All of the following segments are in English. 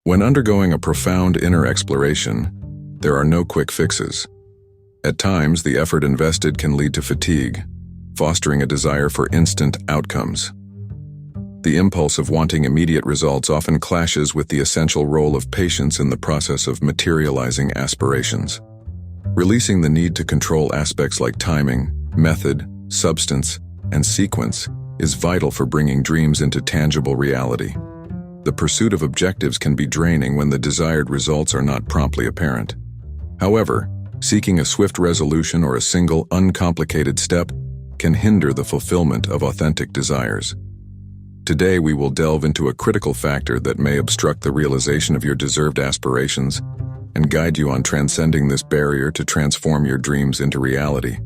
When undergoing a profound inner exploration, there are no quick fixes. At times, the effort invested can lead to fatigue, fostering a desire for instant outcomes. The impulse of wanting immediate results often clashes with the essential role of patience in the process of materializing aspirations. Releasing the need to control aspects like timing, method, substance, and sequence is vital for bringing dreams into tangible reality. The pursuit of objectives can be draining when the desired results are not promptly apparent. However, seeking a swift resolution or a single, uncomplicated step can hinder the fulfillment of authentic desires. Today, we will delve into a critical factor that may obstruct the realization of your deserved aspirations and guide you on transcending this barrier to transform your dreams into reality.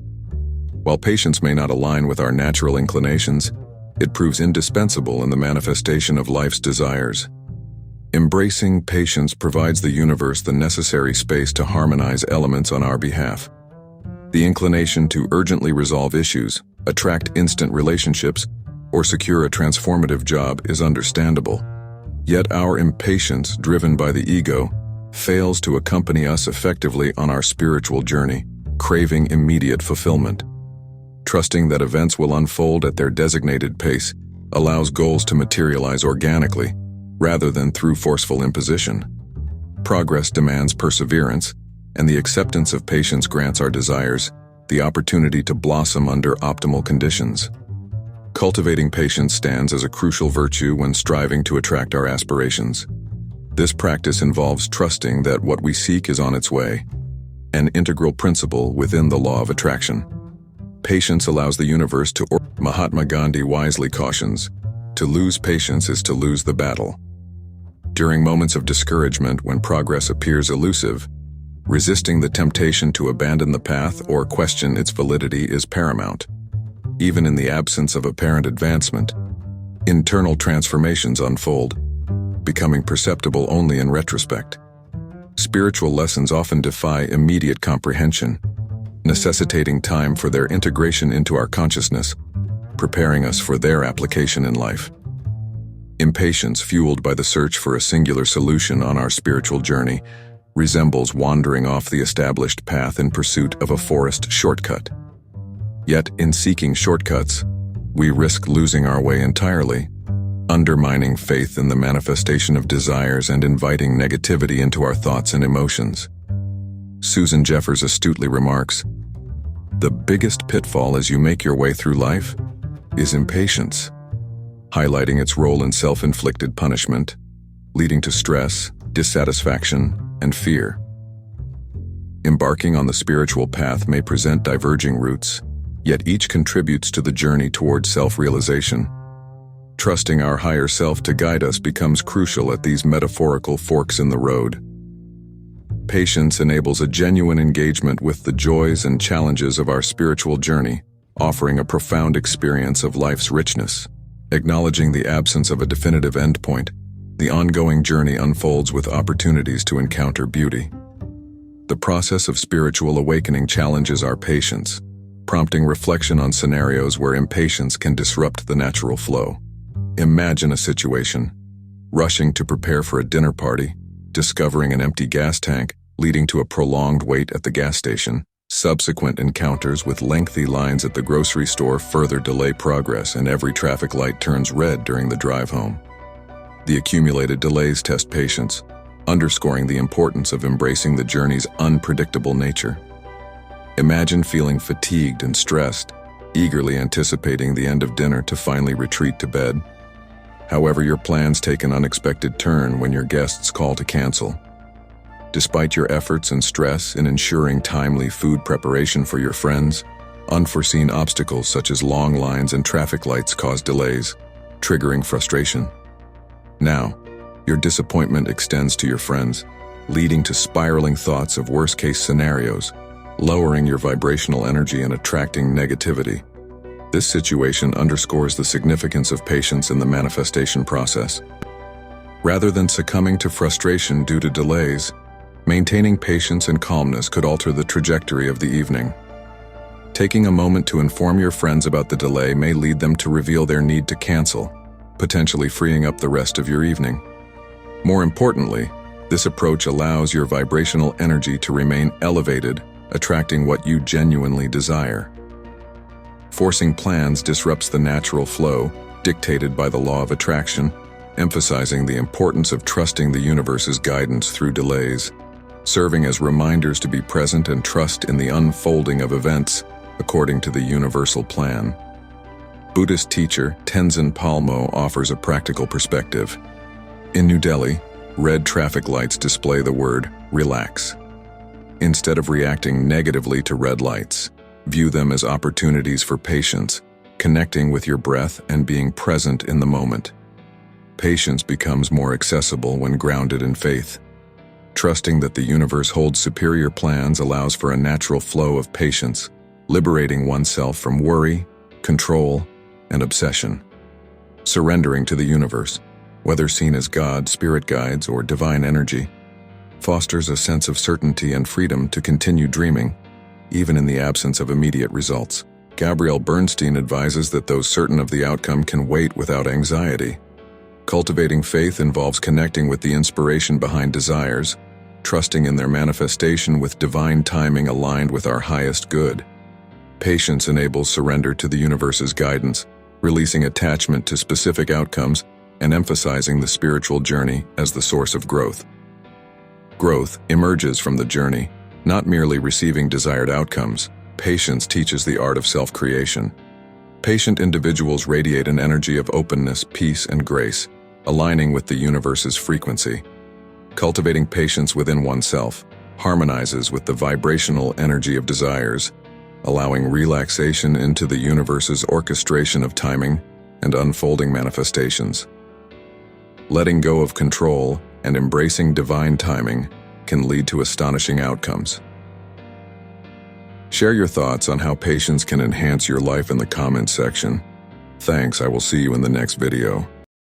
While patience may not align with our natural inclinations, it proves indispensable in the manifestation of life's desires. Embracing patience provides the universe the necessary space to harmonize elements on our behalf. The inclination to urgently resolve issues, attract instant relationships, or secure a transformative job is understandable. Yet our impatience, driven by the ego, fails to accompany us effectively on our spiritual journey, craving immediate fulfillment. Trusting that events will unfold at their designated pace allows goals to materialize organically, rather than through forceful imposition. Progress demands perseverance, and the acceptance of patience grants our desires the opportunity to blossom under optimal conditions. Cultivating patience stands as a crucial virtue when striving to attract our aspirations. This practice involves trusting that what we seek is on its way, an integral principle within the law of attraction. Patience allows the universe to Mahatma Gandhi wisely cautions, to lose patience is to lose the battle. During moments of discouragement when progress appears elusive, resisting the temptation to abandon the path or question its validity is paramount. Even in the absence of apparent advancement, internal transformations unfold, becoming perceptible only in retrospect. Spiritual lessons often defy immediate comprehension, necessitating time for their integration into our consciousness, preparing us for their application in life. Impatience, fueled by the search for a singular solution on our spiritual journey, resembles wandering off the established path in pursuit of a forest shortcut. Yet, in seeking shortcuts, we risk losing our way entirely, undermining faith in the manifestation of desires and inviting negativity into our thoughts and emotions. Susan Jeffers astutely remarks, "The biggest pitfall as you make your way through life is impatience," highlighting its role in self-inflicted punishment, leading to stress, dissatisfaction, and fear. Embarking on the spiritual path may present diverging routes, yet each contributes to the journey toward self-realization. Trusting our higher self to guide us becomes crucial at these metaphorical forks in the road. Patience enables a genuine engagement with the joys and challenges of our spiritual journey, offering a profound experience of life's richness. Acknowledging the absence of a definitive endpoint, the ongoing journey unfolds with opportunities to encounter beauty. The process of spiritual awakening challenges our patience, prompting reflection on scenarios where impatience can disrupt the natural flow. Imagine a situation: rushing to prepare for a dinner party, discovering an empty gas tank, leading to a prolonged wait at the gas station. Subsequent encounters with lengthy lines at the grocery store further delay progress, and every traffic light turns red during the drive home. The accumulated delays test patience, underscoring the importance of embracing the journey's unpredictable nature. Imagine feeling fatigued and stressed, eagerly anticipating the end of dinner to finally retreat to bed. However, your plans take an unexpected turn when your guests call to cancel. Despite your efforts and stress in ensuring timely food preparation for your friends, unforeseen obstacles such as long lines and traffic lights cause delays, triggering frustration. Now, your disappointment extends to your friends, leading to spiraling thoughts of worst-case scenarios, lowering your vibrational energy and attracting negativity. This situation underscores the significance of patience in the manifestation process. Rather than succumbing to frustration due to delays, maintaining patience and calmness could alter the trajectory of the evening. Taking a moment to inform your friends about the delay may lead them to reveal their need to cancel, potentially freeing up the rest of your evening. More importantly, this approach allows your vibrational energy to remain elevated, attracting what you genuinely desire. Forcing plans disrupts the natural flow, dictated by the law of attraction, emphasizing the importance of trusting the universe's guidance through delays, serving as reminders to be present and trust in the unfolding of events according to the universal plan. Buddhist teacher Tenzin Palmo offers a practical perspective. In New Delhi, red traffic lights display the word relax. Instead of reacting negatively to red lights, view them as opportunities for patience, connecting with your breath and being present in the moment. Patience becomes more accessible when grounded in faith. Trusting that the universe holds superior plans allows for a natural flow of patience, liberating oneself from worry, control, and obsession. Surrendering to the universe, whether seen as God, spirit guides, or divine energy, fosters a sense of certainty and freedom to continue dreaming, even in the absence of immediate results. Gabrielle Bernstein advises that those certain of the outcome can wait without anxiety. Cultivating faith involves connecting with the inspiration behind desires, trusting in their manifestation with divine timing aligned with our highest good. Patience enables surrender to the universe's guidance, releasing attachment to specific outcomes and emphasizing the spiritual journey as the source of growth. Growth emerges from the journey, not merely receiving desired outcomes. Patience teaches the art of self-creation. Patient individuals radiate an energy of openness, peace, and grace, aligning with the universe's frequency. Cultivating patience within oneself harmonizes with the vibrational energy of desires, allowing relaxation into the universe's orchestration of timing and unfolding manifestations. Letting go of control and embracing divine timing can lead to astonishing outcomes. Share your thoughts on how patience can enhance your life in the comments section. Thanks, I will see you in the next video.